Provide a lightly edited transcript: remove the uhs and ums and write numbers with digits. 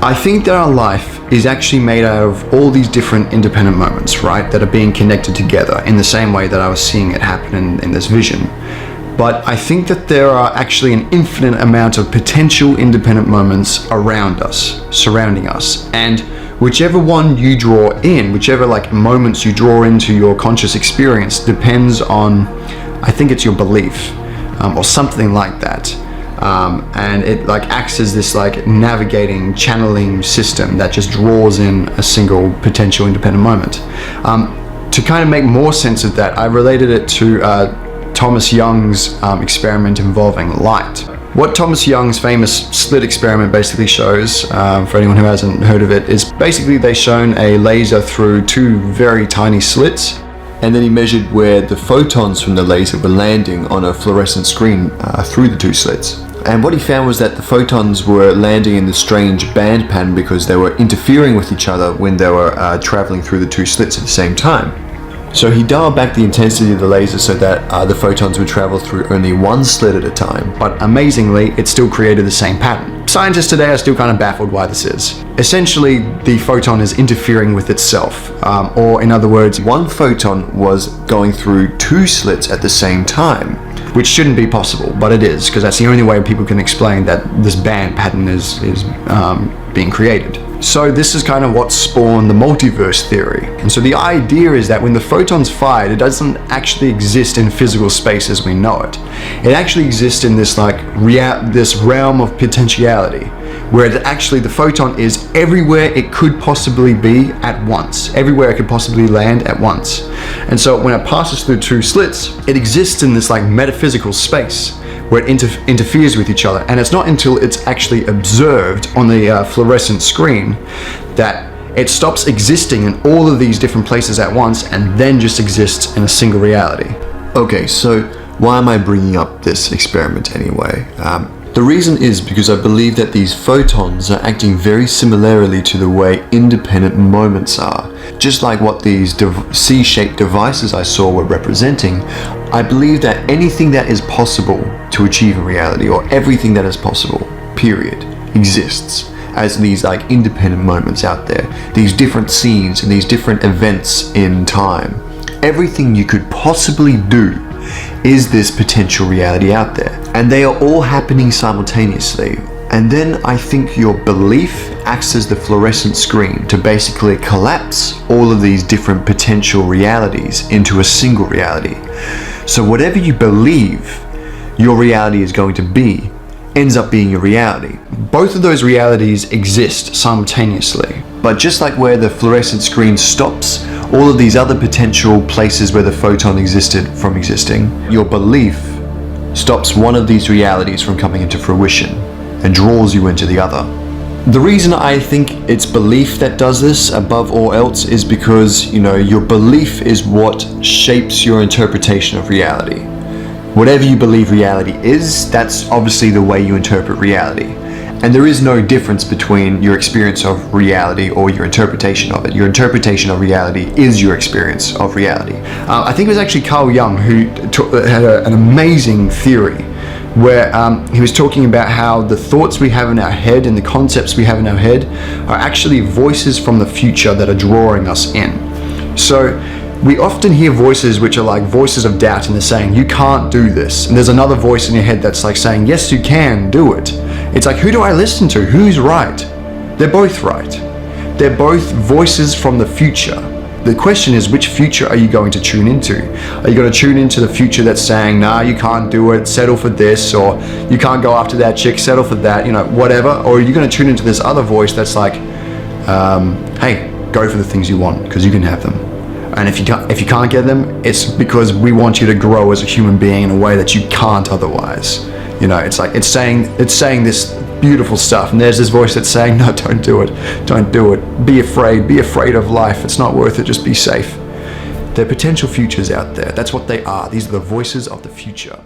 I think that our life is actually made out of all these different independent moments, right? That are being connected together in the same way that I was seeing it happen in this vision. But I think that there are actually an infinite amount of potential independent moments around us, surrounding us. And whichever one you draw in, whichever like moments you draw into your conscious experience depends on, I think it's your belief, or something like that. And it like acts as this like navigating, channeling system that just draws in a single potential independent moment. To kind of make more sense of that, I related it to Thomas Young's experiment involving light. What Thomas Young's famous slit experiment basically shows, for anyone who hasn't heard of it, is basically they shone a laser through two very tiny slits, and then he measured where the photons from the laser were landing on a fluorescent screen through the two slits. And what he found was that the photons were landing in this strange band pattern because they were interfering with each other when they were traveling through the two slits at the same time. So he dialed back the intensity of the laser so that the photons would travel through only one slit at a time. But amazingly, it still created the same pattern. Scientists today are still kind of baffled why this is. Essentially, the photon is interfering with itself. Or in other words, one photon was going through two slits at the same time, which shouldn't be possible, but it is, because that's the only way people can explain that this band pattern is being created. So this is kind of what spawned the multiverse theory. And so the idea is that when the photon's fired, it doesn't actually exist in physical space as we know it. It actually exists in this like this realm of potentiality, where the photon is everywhere it could possibly be at once, everywhere it could possibly land at once. And so when it passes through two slits, it exists in this like metaphysical space where it interferes with each other. And it's not until it's actually observed on the fluorescent screen that it stops existing in all of these different places at once and then just exists in a single reality. Okay, so why am I bringing up this experiment anyway? The reason is because I believe that these photons are acting very similarly to the way independent moments are. Just like what these C-shaped devices I saw were representing, I believe that anything that is possible to achieve in reality, or everything that is possible, period, exists as these like independent moments out there, these different scenes and these different events in time. Everything you could possibly do is this potential reality out there, and they are all happening simultaneously. And then I think your belief acts as the fluorescent screen to basically collapse all of these different potential realities into a single reality. So whatever you believe your reality is going to be ends up being your reality. Both of those realities exist simultaneously. But just like where the fluorescent screen stops all of these other potential places where the photon existed from existing, your belief stops one of these realities from coming into fruition and draws you into the other. The reason I think it's belief that does this above all else is because, your belief is what shapes your interpretation of reality. Whatever you believe reality is, that's obviously the way you interpret reality. And there is no difference between your experience of reality or your interpretation of it. Your interpretation of reality is your experience of reality. I think it was actually Carl Jung who had an amazing theory where he was talking about how the thoughts we have in our head and the concepts we have in our head are actually voices from the future that are drawing us in. So we often hear voices which are like voices of doubt, and they're saying, you can't do this. And there's another voice in your head that's like saying, yes, you can do it. It's like, who do I listen to? Who's right? They're both right. They're both voices from the future. The question is, which future are you going to tune into? Are you going to tune into the future that's saying, nah, you can't do it, settle for this, or you can't go after that chick, settle for that, whatever? Or are you going to tune into this other voice that's like, hey, go for the things you want, because you can have them. And if you can't get them, it's because we want you to grow as a human being in a way that you can't otherwise. It's saying this beautiful stuff, and there's this voice that's saying, no, don't do it, be afraid of life, it's not worth it, just be safe. There are potential futures out there. That's what they are. These are the voices of the future.